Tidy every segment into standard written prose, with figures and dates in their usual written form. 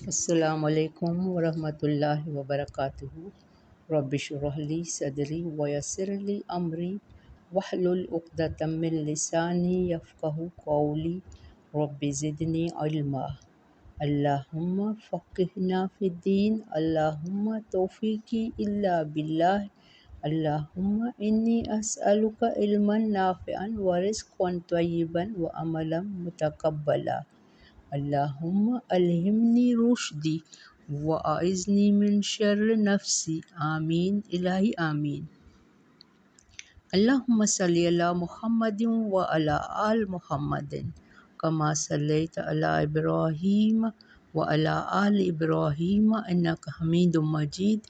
السلام علیکم ورحمۃ اللہ وبرکاتہ۔ رب اشرح لی صدری ویسر لی امری واحلل عقدۃ من لسانی یفقہوا قولی رب زدنی علما۔ اللہم فقہنا فی الدین، اللہم توفیقی الا باللہ، اللہم انی اسألک علما نافعا ورزقا طیبا وعملا متقبلا۔ اللہم الہمنی رشدی واعذنی من شر نفسی، آمین الہی آمین۔ اللہم صلی علی محمد وعلی آل محمد کما صلیت علی ابراہیم وعلی آل ابراہیم انک حمید مجید۔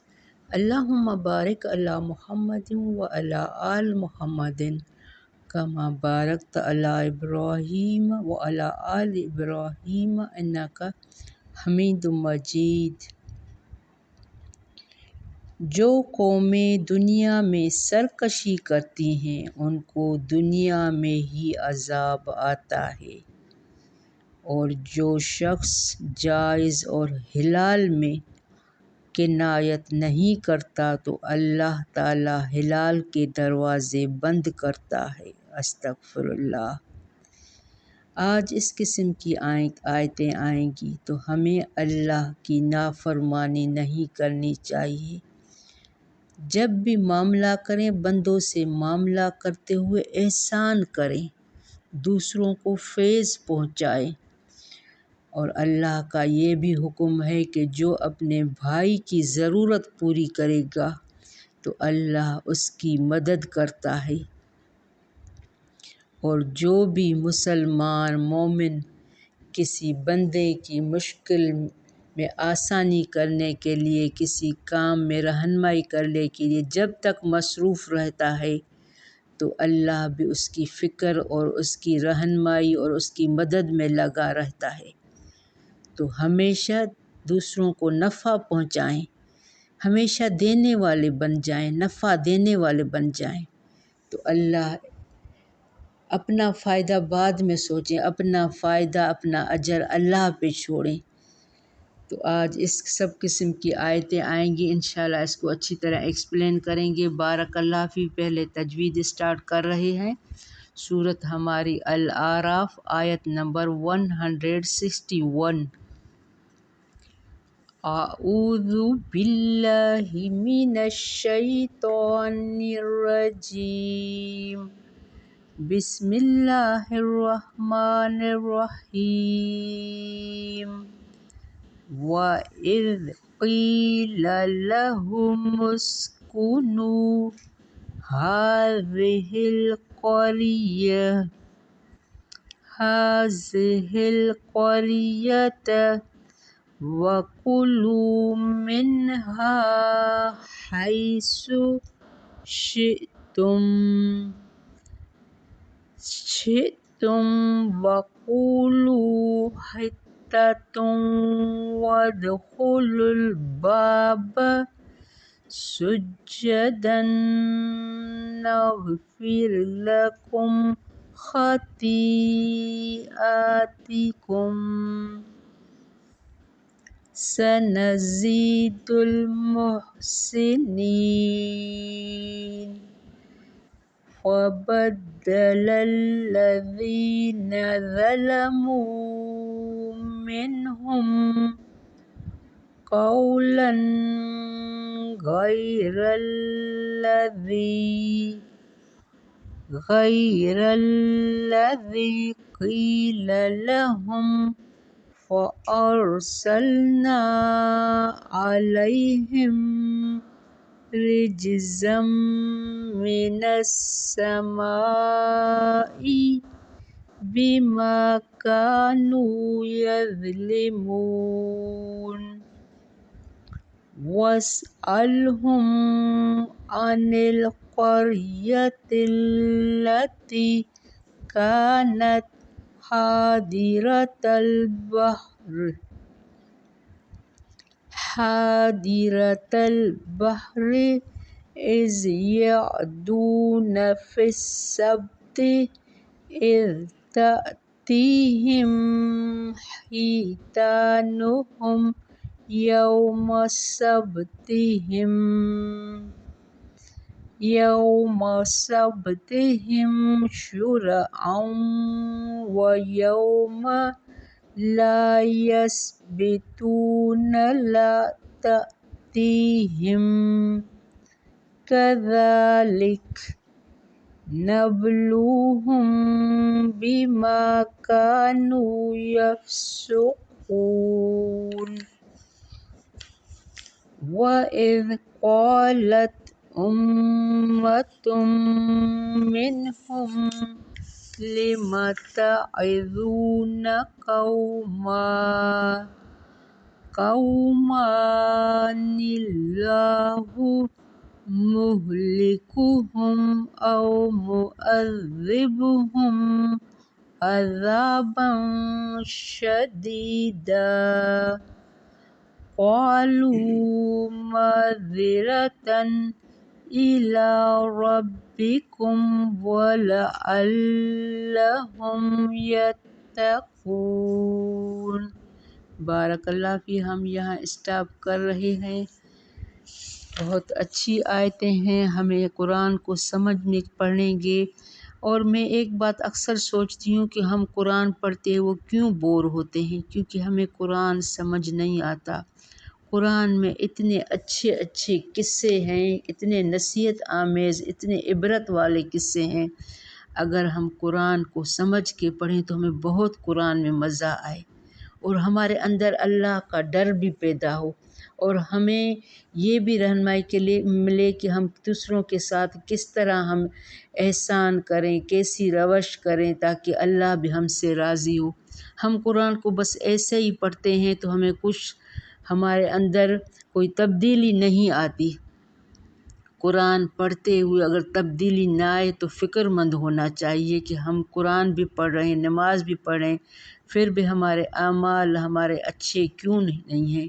اللہم بارک علی محمد وعلی آل محمد کما بارکت علی ابراہیم وعلی آل ابراہیم انک حمید مجید۔ جو قومیں دنیا میں سرکشی کرتی ہیں ان کو دنیا میں ہی عذاب آتا ہے، اور جو شخص جائز اور حلال میں کنایت نہیں کرتا تو اللہ تعالیٰ حلال کے دروازے بند کرتا ہے۔ استغفر اللہ۔ آج اس قسم کی آیتیں آئیں گی تو ہمیں اللہ کی نافرمانی نہیں کرنی چاہیے۔ جب بھی معاملہ کریں بندوں سے معاملہ کرتے ہوئے احسان کریں، دوسروں کو فیض پہنچائیں، اور اللہ کا یہ بھی حکم ہے کہ جو اپنے بھائی کی ضرورت پوری کرے گا تو اللہ اس کی مدد کرتا ہے، اور جو بھی مسلمان مومن کسی بندے کی مشکل میں آسانی کرنے کے لیے، کسی کام میں رہنمائی کرنے کے لیے جب تک مصروف رہتا ہے تو اللہ بھی اس کی فکر اور اس کی رہنمائی اور اس کی مدد میں لگا رہتا ہے۔ تو ہمیشہ دوسروں کو نفع پہنچائیں، ہمیشہ دینے والے بن جائیں، نفع دینے والے بن جائیں، تو اللہ اپنا فائدہ بعد میں سوچیں، اپنا فائدہ اپنا اجر اللہ پہ چھوڑیں۔ تو آج اس سب قسم کی آیتیں آئیں گی، انشاءاللہ اس کو اچھی طرح ایکسپلین کریں گے۔ بارک اللہ فی۔ پہلے تجوید اسٹارٹ کر رہے ہیں۔ سورت ہماری الاعراف، آیت نمبر 161۔ اعوذ باللہ من الشیطان الرجیم، بسم اللہ الرحمن الرحیم۔ وَإِذْ قِيلَ لَهُمُ اسْكُنُوا هَٰذِهِ الْقَرْيَةَ وَكُلُوا مِنْهَا حَيْثُ شِئْتُمْ وَقُولُوا حِطَّةٌ وَادْخُلُوا الْبَابَ سُجَّدًا نَغْفِرْ لَكُمْ خَطِيئَاتِكُمْ سَنَزِيدُ الْمُحْسِنِينَ۔ فَبَدَّلَ الَّذِينَ ظَلَمُوا مِنْهُمْ قَوْلًا غَيْرَ الَّذِي قِيلَ لَهُمْ فَأَرْسَلْنَا عَلَيْهِمْ رِجْزًا مِّنَ السَّمَاءِ بِمَا كَانُوا يَظْلِمُونَ۔ وَاسْأَلْهُمْ عَنِ الْقَرْيَةِ الَّتِي كَانَتْ حَاضِرَةَ الْبَحْرِ إِذْ يَعْدُونَ فِي السَّبْتِ إِذْ تأتيهم حيتانهم يوم سبتهم شرعا ويوم لا يسبتون لا تأتيهم كذلك نبلوهم بما كانوا يفسقون وإذ قالت أمة منهم لم تعظون قوما الله مهلكهم أو مؤذبهم عذابا شديدا قالوا معذرة إلى ربكم ولعلهم يتقون۔ بارک اللہ فی، ہم یہاں اسٹاپ کر رہے ہیں۔ بہت اچھی آیتیں ہیں، ہمیں قرآن کو سمجھنے پڑھیں گے۔ اور میں ایک بات اکثر سوچتی ہوں کہ ہم قرآن پڑھتے وہ کیوں بور ہوتے ہیں، کیونکہ ہمیں قرآن سمجھ نہیں آتا۔ قرآن میں اتنے اچھے اچھے قصے ہیں، اتنے نصیحت آمیز، اتنے عبرت والے قصے ہیں۔ اگر ہم قرآن کو سمجھ کے پڑھیں تو ہمیں بہت قرآن میں مزہ آئے اور ہمارے اندر اللہ کا ڈر بھی پیدا ہو، اور ہمیں یہ بھی رہنمائی کے لیے ملے کہ ہم دوسروں کے ساتھ کس طرح ہم احسان کریں، کیسی روش کریں تاکہ اللہ بھی ہم سے راضی ہو۔ ہم قرآن کو بس ایسے ہی پڑھتے ہیں تو ہمیں کچھ ہمارے اندر کوئی تبدیلی نہیں آتی۔ قرآن پڑھتے ہوئے اگر تبدیلی نہ آئے تو فکر مند ہونا چاہیے کہ ہم قرآن بھی پڑھ رہے ہیں، نماز بھی پڑھ رہے ہیں، پھر بھی ہمارے اعمال ہمارے اچھے کیوں نہیں ہیں۔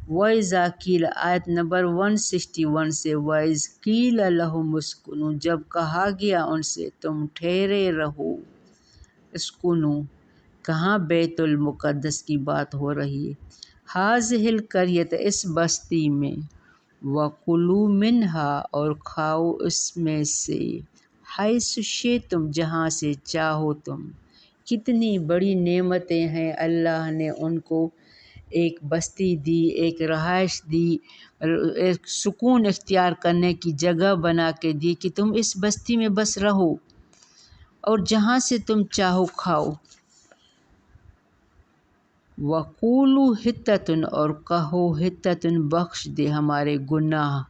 وَإِذَا قِيلَ آیت نمبر 161 سے وَإِذْ قِيلَ لَهُمُ اسْكُنُوا، جب کہا گیا ان سے تم ٹھہرے رہو۔ اسکنوا کہاں؟ بیت المقدس کی بات ہو رہی ہے۔ هَٰذِهِ الْقَرْيَةَ اس بستی میں، وَكُلُوا مِنْهَا اور کھاؤ اس میں سے، حَيْثُ شِئْتُمْ جہاں سے چاہو تم۔ کتنی بڑی نعمتیں ہیں، اللہ نے ان کو ایک بستی دی، ایک رہائش دی، ایک سکون اختیار کرنے کی جگہ بنا کے دی کہ تم اس بستی میں بس رہو اور جہاں سے تم چاہو کھاؤ۔ وَقُولُوا حِطَّةٌ اور کہو حِطَّةٌ بخش دے ہمارے گناہ۔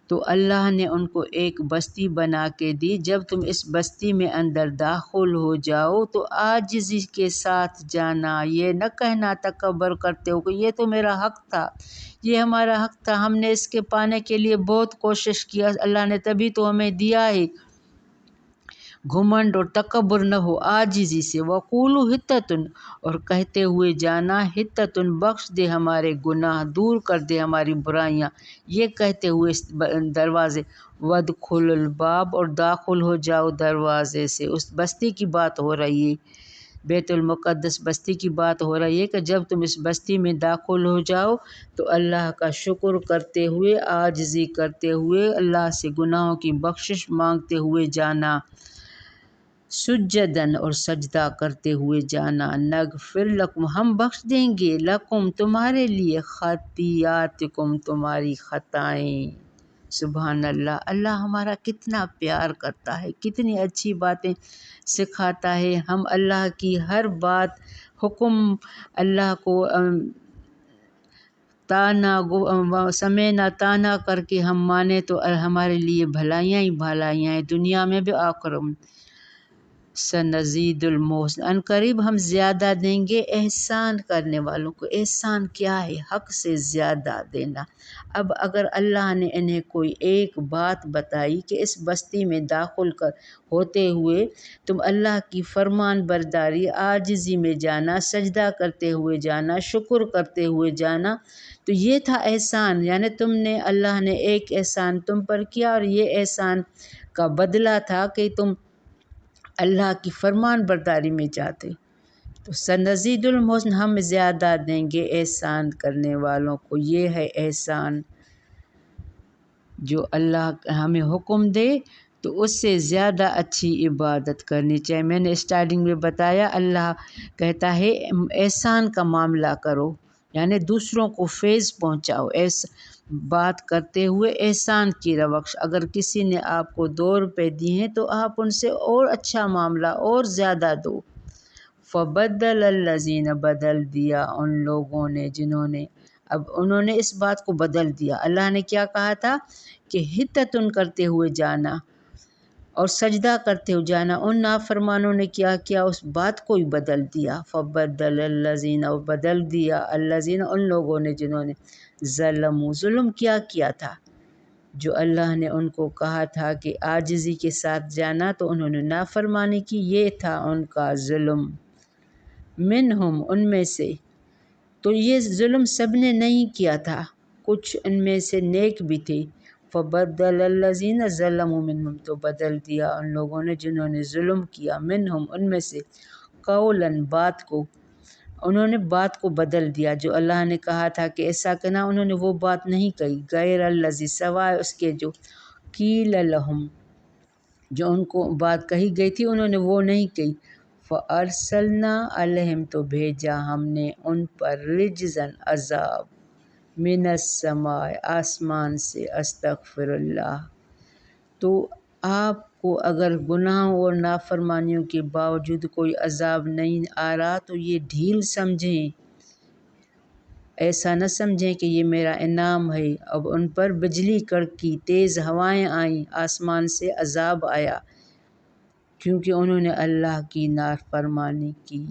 تو اللہ نے ان کو ایک بستی بنا کے دی، جب تم اس بستی میں اندر داخل ہو جاؤ تو عاجزی کے ساتھ جانا، یہ نہ کہنا تکبر کرتے ہو کہ یہ تو میرا حق تھا، یہ ہمارا حق تھا، ہم نے اس کے پانے کے لیے بہت کوشش کیا، اللہ نے تبھی تو ہمیں دیا ہے۔ گھمنڈ اور تکبر نہ ہو، عاجزی سے۔ وَقُولُوا حِطَّةٌ اور کہتے ہوئے جانا، حِطَّةٌ بخش دے ہمارے گناہ، دور کر دے ہماری برائیاں، یہ کہتے ہوئے دروازے۔ وَادْخُلُوا الْبَابَ اور داخل ہو جاؤ دروازے سے۔ اس بستی کی بات ہو رہی ہے، بیت المقدس بستی کی بات ہو رہی ہے کہ جب تم اس بستی میں داخل ہو جاؤ تو اللہ کا شکر کرتے ہوئے، عاجزی کرتے ہوئے، اللہ سے گناہوں کی بخشش مانگتے ہوئے جانا، سجداً اور سجدہ کرتے ہوئے جانا۔ نغفر لکم ہم بخش دیں گے، لکم تمہارے لیے، خطیئاتکم تمہاری خطائیں۔ سبحان اللہ، اللہ ہمارا کتنا پیار کرتا ہے، کتنی اچھی باتیں سکھاتا ہے۔ ہم اللہ کی ہر بات، حکم اللہ کو سمینا تانا کر کے ہم مانیں تو ہمارے لیے بھلائیاں ہی بھلائیاں ہیں، دنیا میں بھی آخرت میں۔ سنزید المحسن ان قریب ہم زیادہ دیں گے احسان کرنے والوں کو۔ احسان کیا ہے؟ حق سے زیادہ دینا۔ اب اگر اللہ نے انہیں کوئی ایک بات بتائی کہ اس بستی میں داخل ہوتے ہوئے تم اللہ کی فرمان برداری، عاجزی میں جانا، سجدہ کرتے ہوئے جانا، شکر کرتے ہوئے جانا، تو یہ تھا احسان، یعنی اللہ نے ایک احسان تم پر کیا اور یہ احسان کا بدلہ تھا کہ تم اللہ کی فرمان برداری میں جاتے تو سنزید المحسن ہم زیادہ دیں گے احسان کرنے والوں کو۔ یہ ہے احسان جو اللہ ہمیں حکم دے تو اس سے زیادہ اچھی عبادت کرنی چاہیے۔ میں نے اسٹارٹنگ میں بتایا اللہ کہتا ہے احسان کا معاملہ کرو، یعنی دوسروں کو فیض پہنچاؤ، بات کرتے ہوئے احسان کی روش۔ اگر کسی نے آپ کو 2 روپے دیے ہیں تو آپ ان سے اور اچھا معاملہ اور زیادہ دو۔ فبدل الذین بدل دیا ان لوگوں نے جنہوں نے، اب انہوں نے اس بات کو بدل دیا۔ اللہ نے کیا کہا تھا کہ حتتن کرتے ہوئے جانا اور سجدہ کرتے ہوئے جانا، ان نافرمانوں نے کیا کیا، اس بات کو ہی بدل دیا۔ فبدل الذین، بدل دیا الذین ان لوگوں نے جنہوں نے ظلموا، ظلم کیا تھا، جو اللہ نے ان کو کہا تھا کہ عاجزی کے ساتھ جانا تو انہوں نے نافرمانی کی، یہ تھا ان کا ظلم۔ منہم، ان میں سے، تو یہ ظلم سب نے نہیں کیا تھا، کچھ ان میں سے نیک بھی تھے۔ فبدل الذین ظلموا منہم، تو بدل دیا ان لوگوں نے جنہوں نے ظلم کیا، منہم، ان میں سے، قولاً، بات کو، انہوں نے بات کو بدل دیا، جو اللہ نے کہا تھا کہ ایسا کرنا، انہوں نے وہ بات نہیں کہی، غیر الذی، سوائے اس کے جو قیل لہم، جو ان کو بات کہی گئی تھی انہوں نے وہ نہیں کہی۔ فَأَرْسَلْنَا عَلَيْهِمْ، تو بھیجا ہم نے ان پر، رجزاً، عذاب، من السماء، آسمان سے، استغفر اللہ۔ تو آپ کو اگر گناہوں اور نافرمانیوں کے باوجود کوئی عذاب نہیں آ رہا تو یہ ڈھیل سمجھیں، ایسا نہ سمجھیں کہ یہ میرا انعام ہے۔ اب ان پر بجلی کڑکی، تیز ہوائیں آئیں، آسمان سے عذاب آیا، کیونکہ انہوں نے اللہ کی نافرمانی کی۔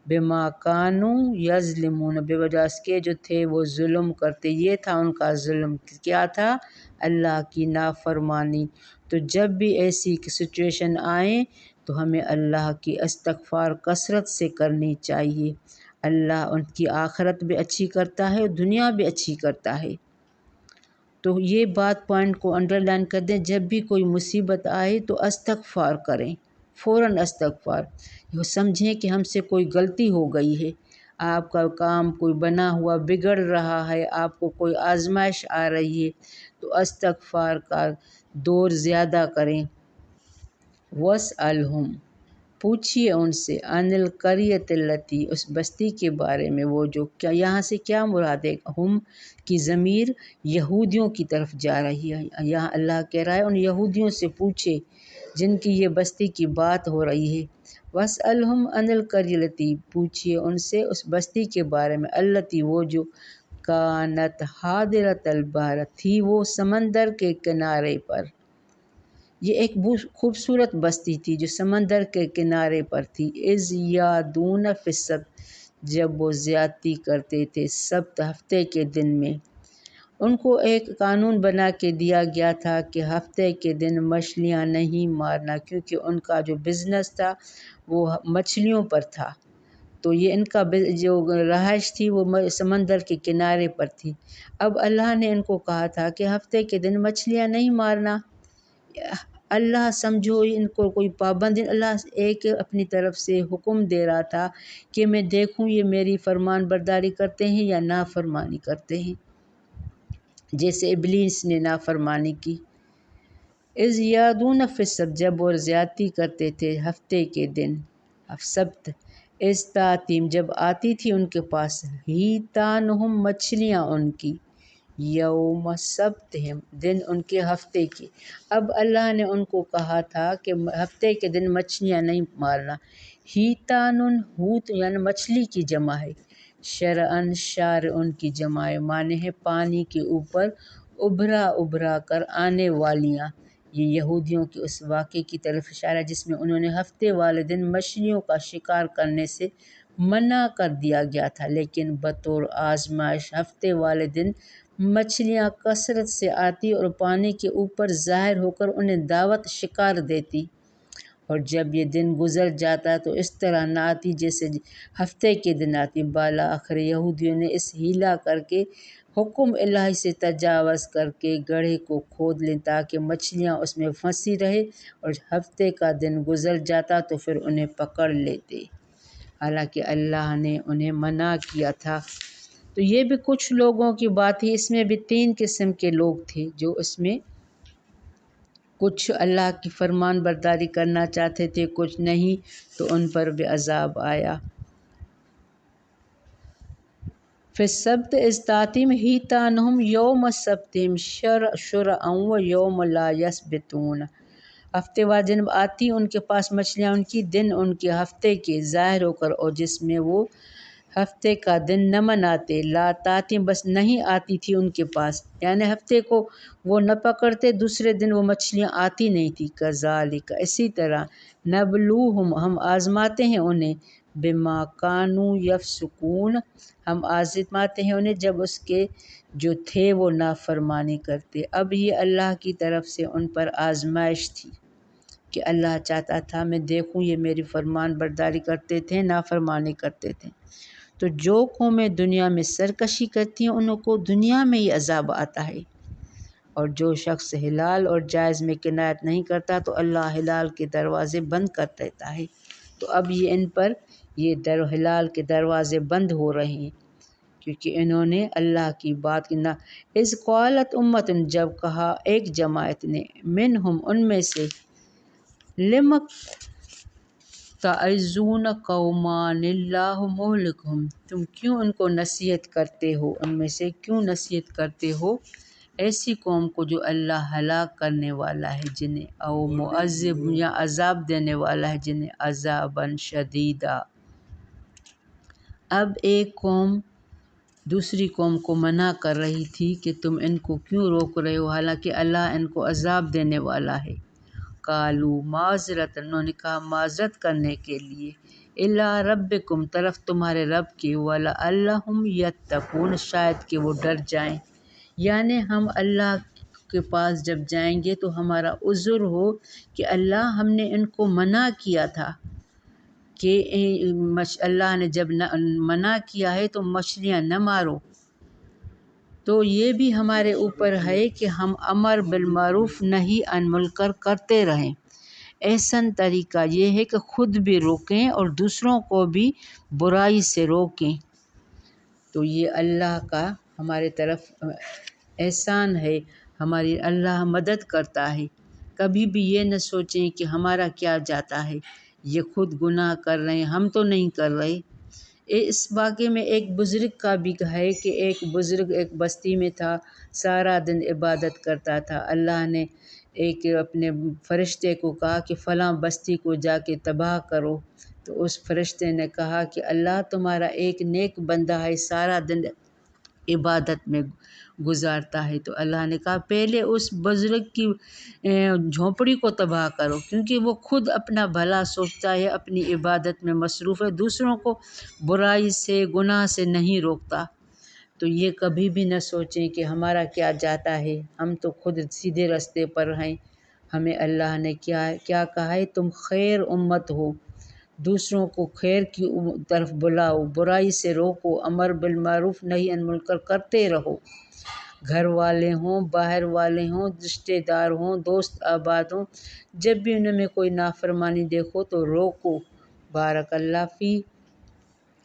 بما کانوا یظلمون، بے وجہ اس کے جو تھے وہ ظلم کرتے، یہ تھا ان کا ظلم، کیا تھا؟ اللہ کی نافرمانی۔ تو جب بھی ایسی سچویشن آئیں تو ہمیں اللہ کی استغفار کثرت سے کرنی چاہیے۔ اللہ ان کی آخرت بھی اچھی کرتا ہے اور دنیا بھی اچھی کرتا ہے۔ تو یہ بات پوائنٹ کو انڈر لائن کر دیں، جب بھی کوئی مصیبت آئے تو استغفار کریں، فوراً استغفار۔ یہ سمجھیں کہ ہم سے کوئی غلطی ہو گئی ہے، آپ کا کام کوئی بنا ہوا بگڑ رہا ہے، آپ کو کوئی آزمائش آ رہی ہے تو استغفار کا دور زیادہ کریں۔ وَاسْأَلْهُمْ، پوچھیے ان سے، عن القریۃ التی، اس بستی کے بارے میں، وہ جو، کیا یہاں سے کیا مراد ہے؟ ہم کی ضمیر یہودیوں کی طرف جا رہی ہے، یہاں اللہ کہہ رہا ہے ان یہودیوں سے پوچھے جن کی یہ بستی کی بات ہو رہی ہے۔ وَاسْأَلْهُمْ عن القریۃ التی، پوچھیے ان سے اس بستی کے بارے میں، التی، وہ جو، کانت حاضرۃ البحر، تھی وہ سمندر کے کنارے پر۔ یہ ایک خوبصورت بستی تھی جو سمندر کے کنارے پر تھی۔ اذ یعدون فی السبت، جب وہ زیادتی کرتے تھے سبت، ہفتے کے دن میں۔ ان کو ایک قانون بنا کے دیا گیا تھا کہ ہفتے کے دن مچھلیاں نہیں مارنا، کیونکہ ان کا جو بزنس تھا وہ مچھلیوں پر تھا، تو یہ ان کا جو رہائش تھی وہ سمندر کے کنارے پر تھی۔ اب اللہ نے ان کو کہا تھا کہ ہفتے کے دن مچھلیاں نہیں مارنا۔ اللہ سمجھو ان کو کوئی پابندی، اللہ ایک اپنی طرف سے حکم دے رہا تھا کہ میں دیکھوں یہ میری فرمان برداری کرتے ہیں یا نافرمانی کرتے ہیں، جیسے ابلیس نے نافرمانی کی۔ اذ یعدون فی السبت، جب وہ زیادتی کرتے تھے ہفتے کے دن، سبت، اذ تأتیہم، جب آتی تھی ان کے پاس، حیتانہم، مچھلیاں ان کی، یوم سبتہم، دن ان کے ہفتے کی۔ اب اللہ نے ان کو کہا تھا کہ ہفتے کے دن مچھلیاں نہیں مارنا۔ حیتان، حوت یعنی مچھلی کی جمع ہے، شرعن، شارعن کی جمع ہے، معنی ہے پانی کے اوپر ابھرا ابھرا کر آنے والیاں۔ یہ یہودیوں کے اس واقعے کی طرف اشارہ جس میں انہوں نے ہفتے والے دن مچھلیوں کا شکار کرنے سے منع کر دیا گیا تھا، لیکن بطور آزمائش ہفتے والے دن مچھلیاں کثرت سے آتی اور پانی کے اوپر ظاہر ہو کر انہیں دعوت شکار دیتی۔ اور جب یہ دن گزر جاتا تو اس طرح نہ آتی جیسے ہفتے کے دن آتی۔ بالآخر یہودیوں نے اس ہیلا کر کے حکم الہی سے تجاوز کر کے گڑھے کو کھود لیں تاکہ مچھلیاں اس میں پھنسی رہے، اور ہفتے کا دن گزر جاتا تو پھر انہیں پکڑ لیتے، حالانکہ اللہ نے انہیں منع کیا تھا۔ تو یہ بھی کچھ لوگوں کی بات تھی۔ اس میں بھی 3 قسم کے لوگ تھے، جو اس میں کچھ اللہ کی فرمان برداری کرنا چاہتے تھے، کچھ نہیں، تو ان پر بھی عذاب آیا۔ فی السبت اذ تأتیہم حیتانہم یوم سبتہم شرعا و یوم لا یسبتون۔ ہفتے وار دن آتی ان کے پاس مچھلیاں ان کی دن ان کے ہفتے کے ظاہر ہو کر، اور جس میں وہ ہفتے کا دن نہ مناتے، لا تأتیہم بس نہیں آتی تھی ان کے پاس، یعنی ہفتے کو وہ نہ پکڑتے، دوسرے دن وہ مچھلیاں آتی نہیں تھی۔ کذالک اسی طرح، نبلوہم ہم آزماتے ہیں انہیں، بما کانوا یفسقون ہم آزماتے ہیں انہیں جب اس کے جو تھے وہ نافرمانی کرتے۔ اب یہ اللہ کی طرف سے ان پر آزمائش تھی کہ اللہ چاہتا تھا میں دیکھوں یہ میری فرمان برداری کرتے تھے، نافرمانی کرتے تھے۔ تو جو قومیں دنیا میں سرکشی کرتی ہیں ان کو دنیا میں ہی عذاب آتا ہے، اور جو شخص حلال اور جائز میں کنایت نہیں کرتا تو اللہ حلال کے دروازے بند کر دیتا ہے۔ تو اب یہ ان پر یہ حلال کے دروازے بند ہو رہے ہیں، کیونکہ انہوں نے اللہ کی بات کی نہ۔ اذ قالت امت جب کہا ایک جماعت نے، منہم ان میں سے، لم تعظون قوما اللہ مہلکہم تم کیوں ان کو نصیحت کرتے ہو، ان میں سے کیوں نصیحت کرتے ہو ایسی قوم کو جو اللہ ہلاک کرنے والا ہے جنہیں، او معذب یا عذاب دینے والا ہے جنہیں، عذابا شدیدا۔ اب ایک قوم دوسری قوم کو منع کر رہی تھی کہ تم ان کو کیوں روک رہے ہو حالانکہ اللہ ان کو عذاب دینے والا ہے۔ قالوا معذرۃ انہوں نے کہا معذرت کرنے کے لیے، الی ربکم طرف تمہارے رب کے، ولعلہم یتقون شاید کہ وہ ڈر جائیں، یعنی ہم اللہ کے پاس جب جائیں گے تو ہمارا عذر ہو کہ اللہ ہم نے ان کو منع کیا تھا کہ اللہ نے جب منع کیا ہے تو مچھلیاں نہ مارو، تو یہ بھی ہمارے اوپر ہے کہ ہم امر بالمعروف نہی عن منکر کرتے رہیں۔ احسن طریقہ یہ ہے کہ خود بھی روکیں اور دوسروں کو بھی برائی سے روکیں۔ تو یہ اللہ کا ہمارے طرف احسان ہے، ہماری اللہ مدد کرتا ہے۔ کبھی بھی یہ نہ سوچیں کہ ہمارا کیا جاتا ہے، یہ خود گناہ کر رہے ہیں، ہم تو نہیں کر رہے۔ اس واقعے میں ایک بزرگ کا بھی ہے کہ ایک بزرگ ایک بستی میں تھا، سارا دن عبادت کرتا تھا۔ اللہ نے ایک اپنے فرشتے کو کہا کہ فلاں بستی کو جا کے تباہ کرو، تو اس فرشتے نے کہا کہ اللہ تمہارا ایک نیک بندہ ہے، سارا دن عبادت میں گزارتا ہے۔ تو اللہ نے کہا پہلے اس بزرگ کی جھونپڑی کو تباہ کرو، کیونکہ وہ خود اپنا بھلا سوچتا ہے، اپنی عبادت میں مصروف ہے، دوسروں کو برائی سے گناہ سے نہیں روکتا۔ تو یہ کبھی بھی نہ سوچیں کہ ہمارا کیا جاتا ہے، ہم تو خود سیدھے راستے پر ہیں۔ ہمیں اللہ نے کیا کہا ہے، تم خیر امت ہو، دوسروں کو خیر کی طرف بلاؤ، برائی سے روکو، امر بالمعروف نہی عن منکر کرتے رہو، گھر والے ہوں، باہر والے ہوں، رشتہ دار ہوں، دوست احباب ہوں، جب بھی انہیں میں کوئی نافرمانی دیکھو تو روکو۔ بارک اللہ فی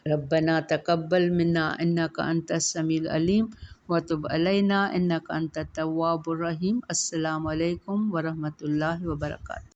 ربنا تقبل منا انک انت السمیع العلیم وتب علینا انک انت التواب الرحیم۔ السلام علیکم ورحمۃ اللہ وبرکاتہ۔